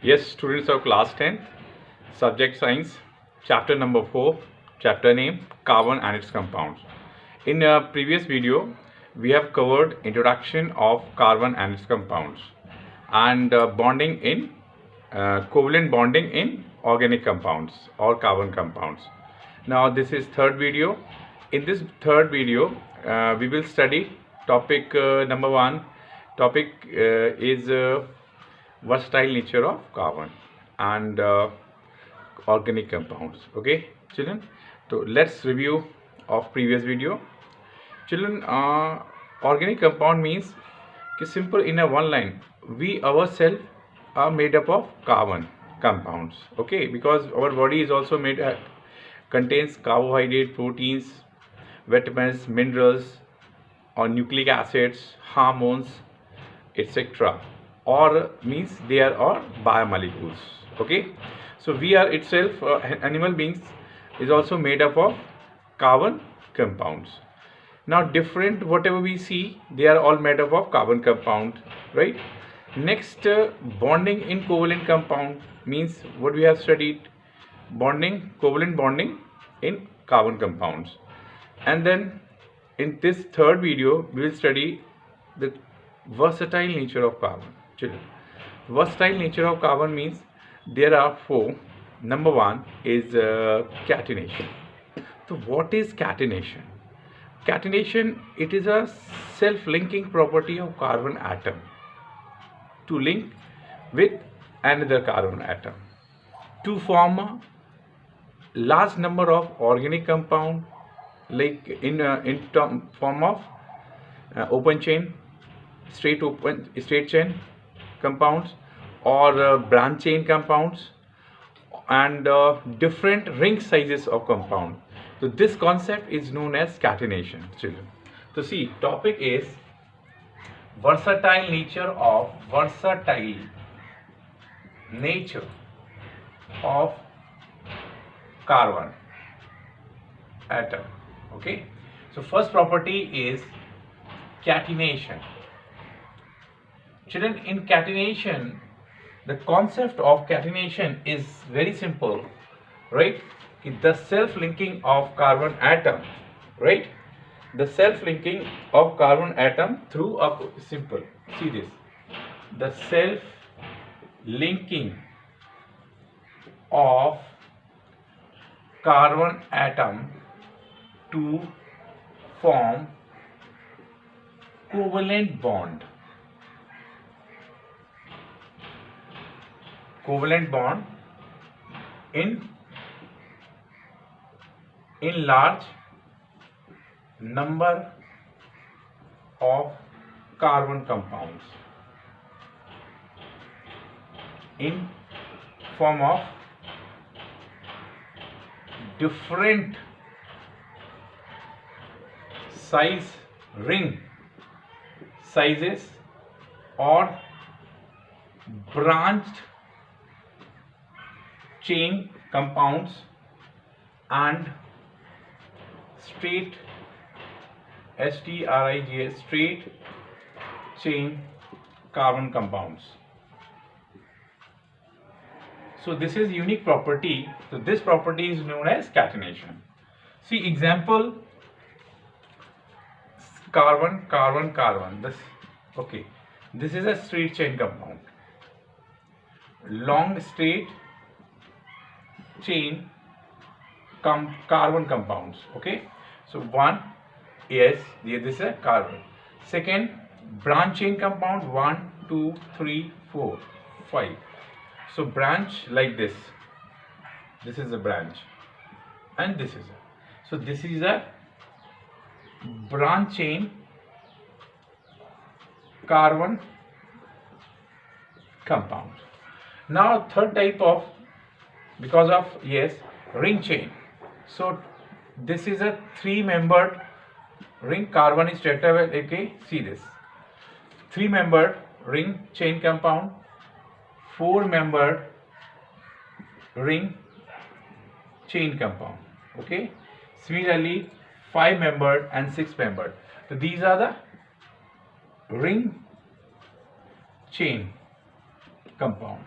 Yes, students of class 10th, subject science, chapter number 4, chapter name carbon and its compounds. In a previous video, we have covered introduction of carbon and its compounds and bonding in covalent bonding in organic compounds or carbon compounds. Now this is third video. In this third video, we will study topic number 1. Topic is versatile nature of carbon and organic compounds. Okay children, so let's review of previous video. Children, organic compound means simple in a one line, we ourselves are made up of carbon compounds. Okay, because our body is also made contains carbohydrate, proteins, vitamins, minerals, or nucleic acids, hormones, etc. Or means they are all biomolecules. Okay, so we are itself animal beings is also made up of carbon compounds. Now different whatever we see, they are all made up of carbon compound, right? Next, bonding in covalent compound means what we have studied, bonding, covalent bonding in carbon compounds. And then in this third video we will study the versatile nature of carbon. Children, versatile nature of carbon means there are four. Number one is catenation. So what is catenation? Catenation, it is a self-linking property of carbon atom to link with another carbon atom to form a large number of organic compound, like in form of open chain, straight chain compounds, or branch chain compounds, and different ring sizes of compound. So this concept is known as catenation, children. So see, topic is versatile nature of carbon atom. Okay, so first property is catenation. Children, in catenation, the concept of catenation is very simple, right? The self-linking of carbon atom, right? The self-linking of carbon atom through a simple, see this, the self-linking of carbon atom to form covalent bond. Covalent bond in large number of carbon compounds in form of different size ring sizes or branched chain compounds and straight straight chain carbon compounds. So this is unique property. So this property is known as catenation. See example, carbon. This, okay, this is a straight chain compound, long straight chain carbon compounds. Okay, so one, yes, this is a carbon. Second, branch chain compound, 1 2 3 4 5. So branch like this is a branch and this is a, so this is a branch chain carbon compound. Now third type of, because of, yes, ring chain. So this is a 3-membered ring, carbon is tetravalent. Okay, see this 3-membered ring chain compound, 4-membered ring chain compound. Okay, similarly 5-membered and 6-membered. So these are the ring chain compound.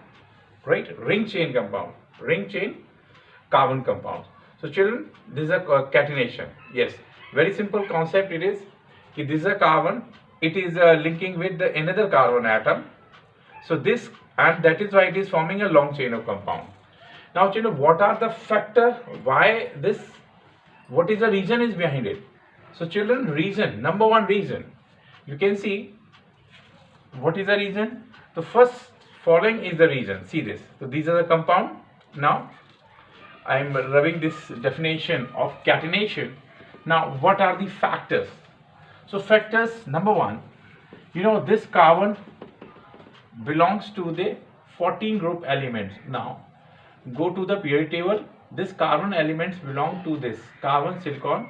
right? Ring chain compound, ring chain carbon compounds. So children, this is a catenation. Yes, very simple concept it is. This is a carbon, it is linking with the another carbon atom. So this, and that is why it is forming a long chain of compound. Now children, what are the factor why this, what is the reason is behind it? So children, reason, number one reason, you can see what is the reason. The first following is the reason. See this. So these are the compound. Now I am rubbing this definition of catenation. Now what are the factors? So factors, number one, you know this carbon belongs to the 14 group elements. Now go to the periodic table. This carbon elements belong to this carbon, silicon,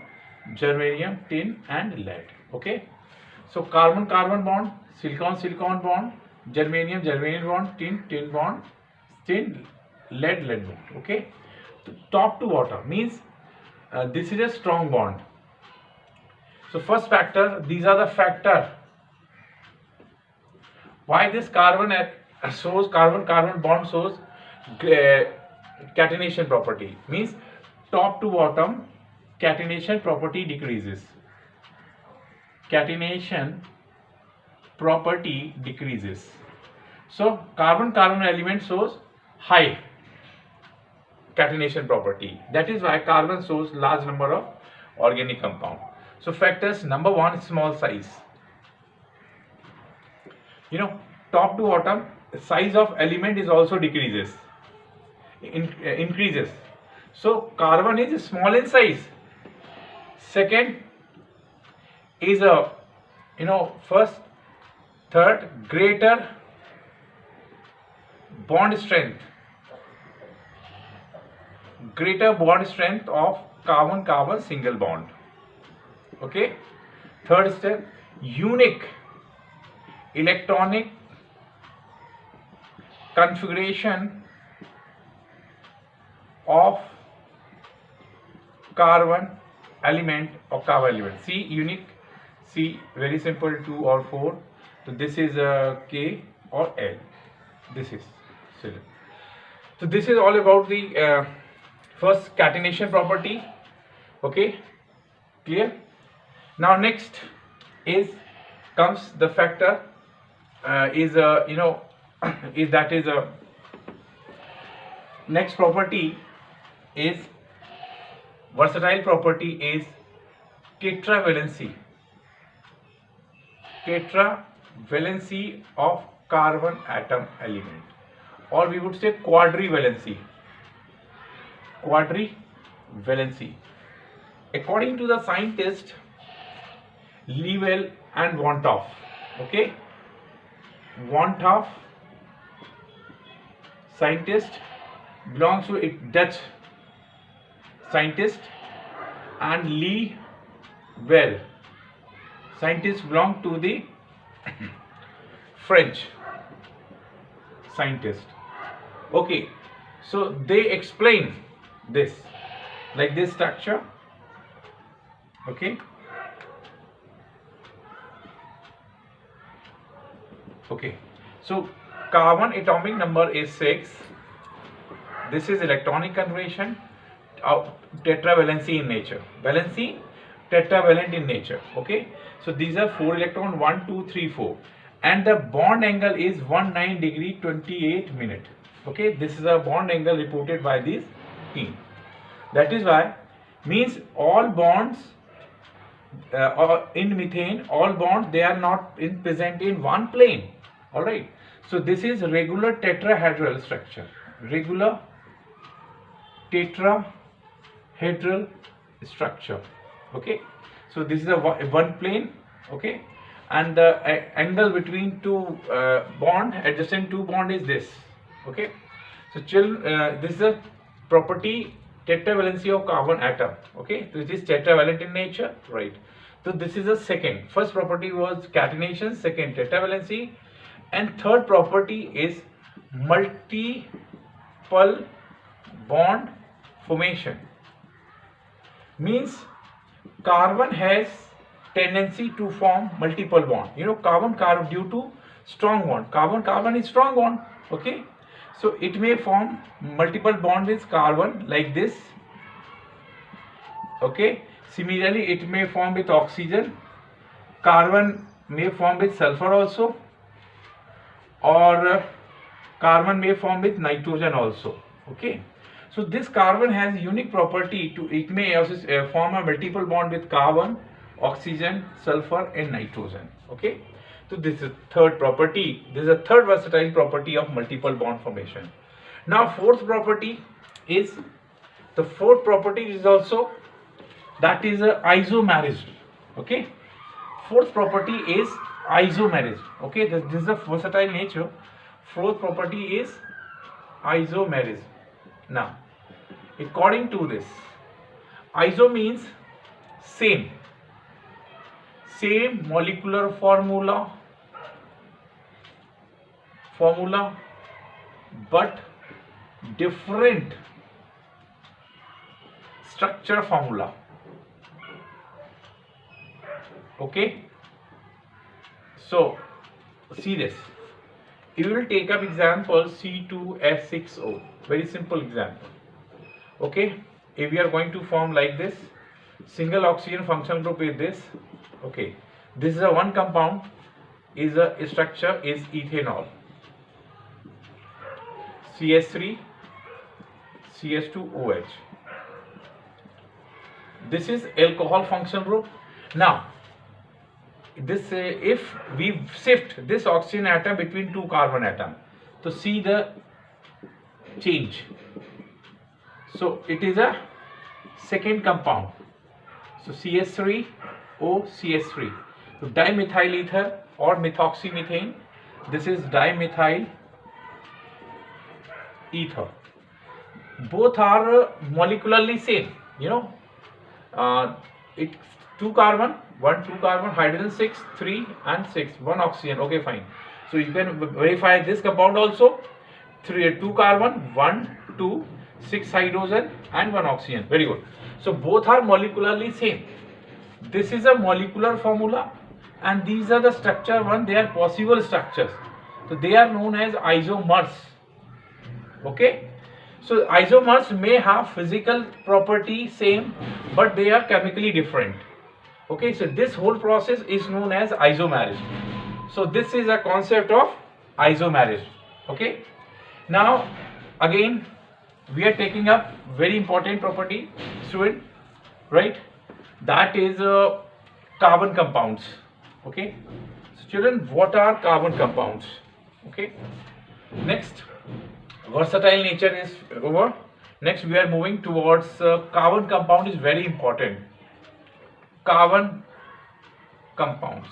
germanium, tin and lead. Okay. So carbon carbon bond, silicon silicon bond, germanium germanium bond, tin tin bond, tin lead lead bond. Okay. Top to bottom means this is a strong bond. So first factor, these are the factor why this carbon shows carbon carbon bond shows catenation property, means top to bottom catenation property decreases. Catenation property decreases. So carbon carbon element shows high catenation property. That is why carbon shows large number of organic compound. So factors, number one, small size. You know, top to bottom size of element is also decreases, increases. So carbon is small in size. Second is a, you know, first, third, greater bond strength. Greater bond strength of carbon carbon single bond. Okay. Third step, unique electronic configuration of carbon element or carbon element. C unique, C very simple 2 or 4. So this is K or L. This is cylinder. So this is all about the first catenation property. Okay, clear? Now next is comes the factor is you know is that is a next property is versatile property is tetravalency. Tetravalency of carbon atom element, or we would say quadrivalency. Quadrivalency. According to the scientist Lewell and Wantoff, okay, Wantoff scientist belongs to a Dutch scientist, and Lewell scientist belong to the French scientist. Okay, so they explain this like this structure. Okay. Okay, so carbon atomic number is 6. This is electronic configuration of tetravalency in nature. Valency, tetravalent in nature. Okay, so these are 4 electron, 1, 2, 3, 4, and the bond angle is 19 degree 28 minute. Okay, this is a bond angle reported by this team. That is why means all bonds or in methane, all bonds they are not present in one plane. All right, so this is regular tetrahedral structure. Regular tetrahedral structure. Okay, so this is a one plane. Okay, and the angle between two bond, adjacent two bond is this. Okay, so this is a property tetravalency of carbon atom. Okay, so it is tetravalent in nature, right? So this is the second. First property was catenation, second tetravalency, and third property is multiple bond formation. Means carbon has tendency to form multiple bond. You know, carbon carbon due to strong bond. Carbon carbon is strong bond. Okay, So it may form multiple bond with carbon like this. Okay. Similarly, it may form with oxygen. Carbon may form with sulfur also, or carbon may form with nitrogen also. Okay. So this carbon has unique property to, it may also form a multiple bond with carbon, oxygen, sulfur and nitrogen. Okay. So this is third property. This is a third versatile property of multiple bond formation. Now fourth property is also, that is isomerism. Okay. Fourth property is isomerism. Okay. This is a versatile nature. Fourth property is isomerism. Now, according to this, iso means same molecular formula, but different structure formula. Okay. So see this. You will take up example C2H6O. Very simple example. Okay. If we are going to form like this, single oxygen functional group is this. Okay. This is a one compound. Is a structure is ethanol. CH3, CH2OH. This is alcohol functional group. Now, this if we shift this oxygen atom between two carbon atom, to see the change. So it is a second compound. So CH3O CH3. So dimethyl ether or methoxymethane. This is dimethyl ether. Both are molecularly same. You know, it two carbon, hydrogen 6, 3 and 6, 1 oxygen. Okay, fine. So you can verify this compound also. 2 carbon, 1, 2, 6 hydrogen and 1 oxygen. Very good. So both are molecularly same. This is a molecular formula and these are the structure one. They are possible structures. So they are known as isomers. Okay. So isomers may have physical property same, but they are chemically different. Okay, so this whole process is known as isomerism. So this is a concept of isomerism. Okay. Now again we are taking up very important property, student, right? That is carbon compounds. Okay. So children, what are carbon compounds? Okay. Next, versatile nature is over. Next we are moving towards carbon compound is very important. Carbon compounds.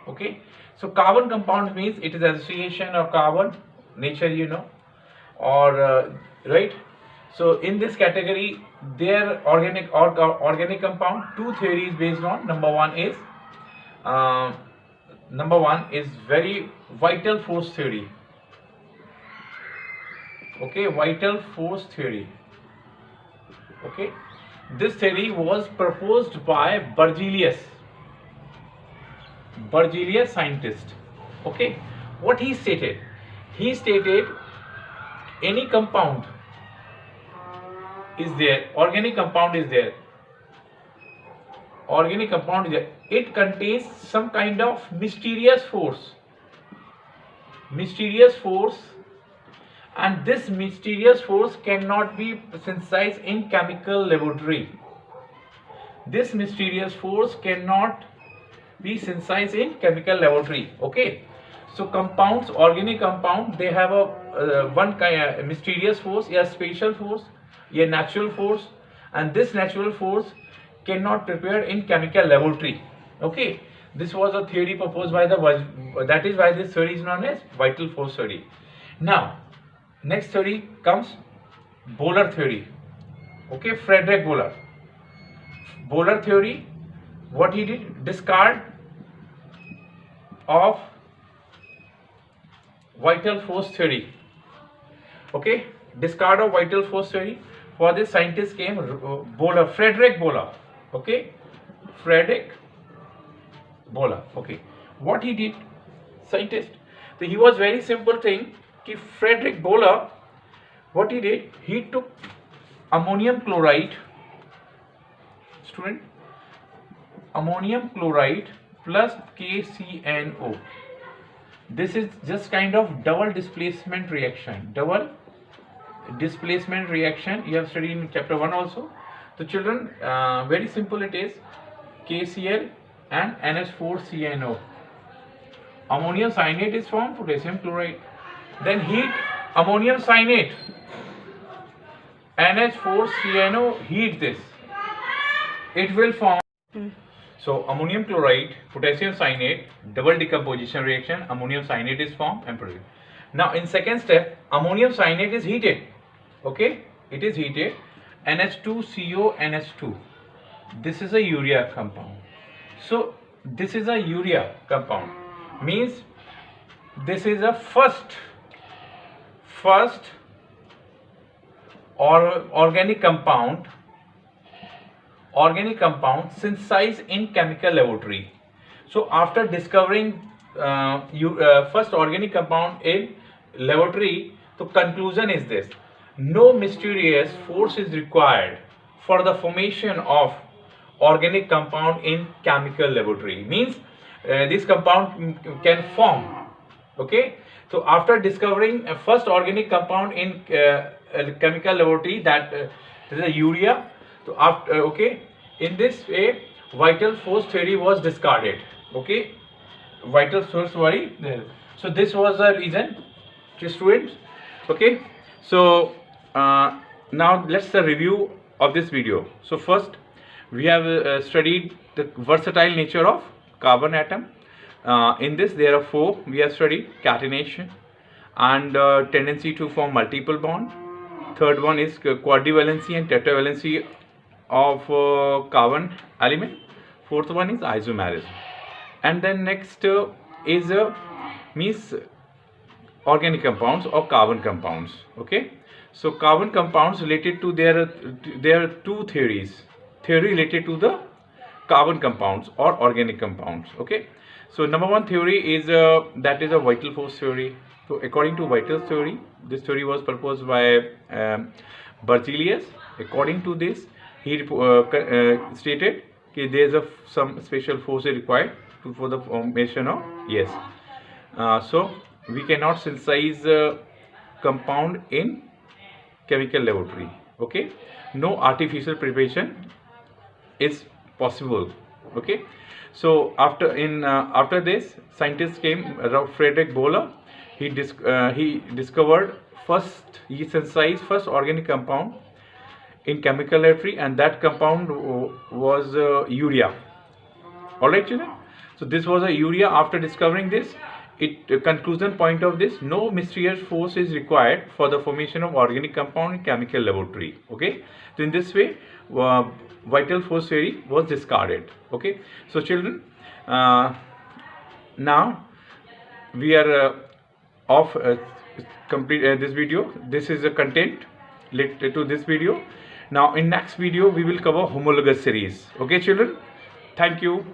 Okay. So carbon compound means it is association of carbon, nature you know, or right. So in this category there organic or organic compound, two theories based on. Number one is very vital force theory. Okay, vital force theory. Okay. This theory was proposed by Berzelius scientist. Okay. What he stated? He stated any compound is there, organic compound is there. Organic compound is there. It contains some kind of mysterious force. And this mysterious force cannot be synthesized in chemical laboratory. This mysterious force cannot be synthesized in chemical laboratory. Okay. So compounds, organic compound, they have a one kind of mysterious force, a spatial force, a natural force, and this natural force cannot prepare in chemical laboratory. Okay. This was a theory proposed by that is why this theory is known as vital force theory. Now next theory comes Bohler theory. Okay, Frederick Bohler. Bohler theory, what he did? Discard of vital force theory. Okay, discard of vital force theory. For this scientist came Bohler, Frederick Bohler. Okay, Frederick Bohler. Okay, what he did, scientist? So he was very simple thing. कि Frederick Bowler, what he did, he took ammonium chloride, student, ammonium chloride plus KCNO. This is just kind of double displacement reaction. Double displacement reaction you have studied in chapter 1 also. So children, very simple it is. KCl and NH4CNO. Ammonium cyanate is formed, potassium chloride. Then heat ammonium cyanate, NH4CNO, heat this. It will form. So ammonium chloride, potassium cyanate, double decomposition reaction, ammonium cyanate is formed and produced. Now in second step, ammonium cyanate is heated. Okay, it is heated. NH2CO NH2. This is a urea compound. So this is a urea compound. Means this is a first organic compound synthesized in chemical laboratory. So after discovering first organic compound in laboratory, the conclusion is this: no mysterious force is required for the formation of organic compound in chemical laboratory. Means this compound can form. Okay, so after discovering a first organic compound in chemical laboratory, that this is a urea. So after, okay, in this way vital force theory was discarded. Okay, vital force theory. So this was the reason, students. Okay, so now let's review of this video. So first we have studied the versatile nature of carbon atom. In this there are 4. We have studied catenation and tendency to form multiple bond. Third one is quadrivalency and tetravalency of carbon element. Fourth one is isomerism. And then next is means organic compounds or carbon compounds. Okay, so carbon compounds related to there are 2 theories. Theory related to the carbon compounds or organic compounds. Okay, so number 1 theory is that is a vital force theory. So according to vital theory, this theory was proposed by Berzelius. According to this, he stated that there is some special force required for the formation of so we cannot synthesize compound in chemical laboratory. Okay, no artificial preparation is possible. Okay, so after this, scientists came. Frederick Bowler, he discovered he synthesized first organic compound in chemical laboratory, and that compound was urea. Alright children, so this was a urea. After discovering this, conclusion point of this: no mysterious force is required for the formation of organic compound in chemical laboratory. Okay, so in this way vital force theory was discarded. Okay, so children, now we are complete this video. This is the content related to this video. Now in next video we will cover homologous series. Okay children, thank you.